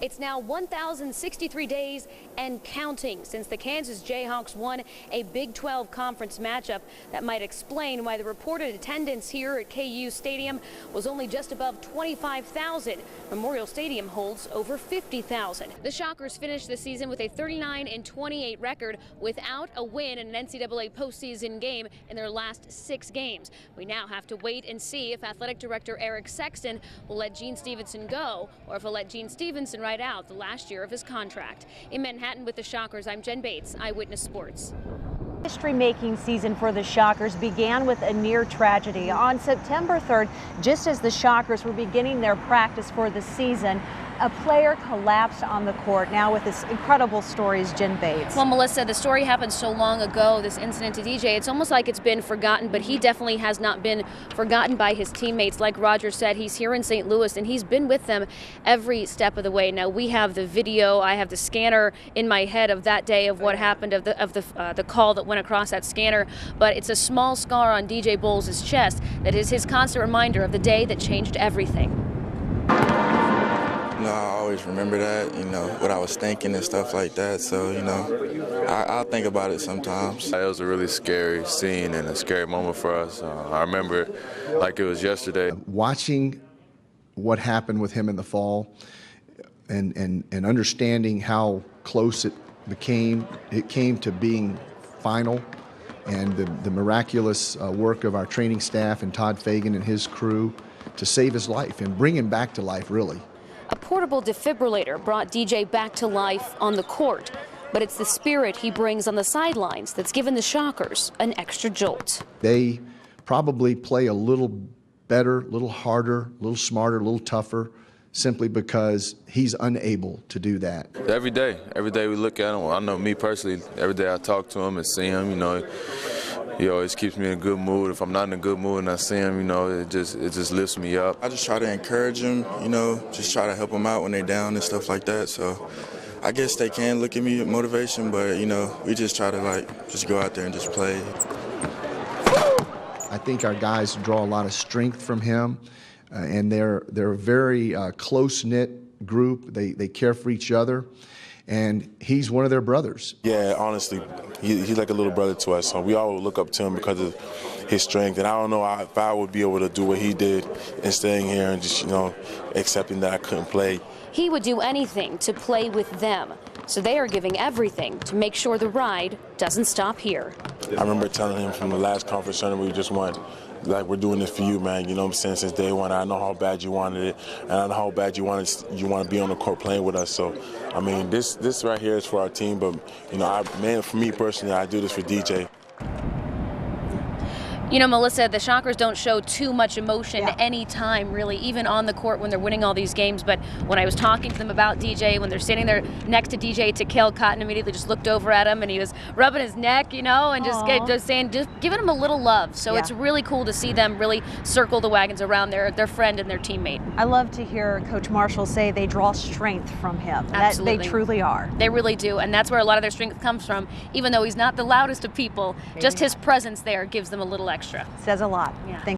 It's now 1,063 days and counting since the Kansas Jayhawks won a Big 12 conference matchup. That might explain why the reported attendance here at KU Stadium was only just above 25,000. Memorial Stadium holds over 50,000. The Shockers finished the season with a 39-28 record without a win in an NCAA postseason game in their last 6 games. We now have to wait and see if Athletic Director Eric Sexton will let Gene Stevenson go, or if he'll let Gene Stevenson ride out the last year of his contract. In Manhattan with the Shockers, I'm Jen Bates, Eyewitness Sports. History-making season for the Shockers began with a near tragedy. On September 3rd, just as the Shockers were beginning their practice for the season, a player collapsed on the court. Now with this incredible story is Jen Bates. Well, Melissa, the story happened so long ago, this incident to DJ, it's almost like it's been forgotten, but he definitely has not been forgotten by his teammates. Like Roger said, he's here in St. Louis, and he's been with them every step of the way. Now, we have the video. I have the scanner in my head of that day of what happened, of the call that went across that scanner, but it's a small scar on DJ Bowles' chest that is his constant reminder of the day that changed everything. I always remember that, what I was thinking and stuff like that. So, I'll think about it sometimes. It was a really scary scene and a scary moment for us. I remember it like it was yesterday. Watching what happened with him in the fall and understanding how close it came to being final, and the miraculous work of our training staff and Todd Fagan and his crew to save his life and bring him back to life, really. A portable defibrillator brought DJ back to life on the court, but it's the spirit he brings on the sidelines that's given the Shockers an extra jolt. They probably play a little better, a little harder, a little smarter, a little tougher, simply because he's unable to do that. Every day we look at him. I know me personally, every day I talk to him and see him, he always keeps me in a good mood. If I'm not in a good mood and I see him, it just lifts me up. I just try to encourage him, just try to help them out when they're down and stuff like that. So I guess they can look at me with motivation, but, we just try to, just go out there and just play. I think our guys draw a lot of strength from him, and they're a very close-knit group. They care for each other, and he's one of their brothers. Yeah, honestly, he's like a little brother to us. So we all look up to him because of his strength. And I don't know if I would be able to do what he did and staying here and just, accepting that I couldn't play. He would do anything to play with them, so they are giving everything to make sure the ride doesn't stop here. I remember telling him from the last conference center we just won, we're doing this for you, man. You know what I'm saying? Since day one, I know how bad you wanted it, and I know how bad you want to be on the court playing with us. So, this right here is for our team, but for me personally, I do this for DJ. Melissa, the Shockers don't show too much emotion anytime, really, even on the court when they're winning all these games. But when I was talking to them about DJ, when they're sitting there next to DJ, Takale Cotton immediately just looked over at him and he was rubbing his neck, and just giving him a little love. So it's really cool to see them really circle the wagons around their friend and their teammate. I love to hear Coach Marshall say they draw strength from him. Absolutely. They truly are. They really do, and that's where a lot of their strength comes from. Even though he's not the loudest of people, just his presence there gives them a little extra. Says a lot. Yeah.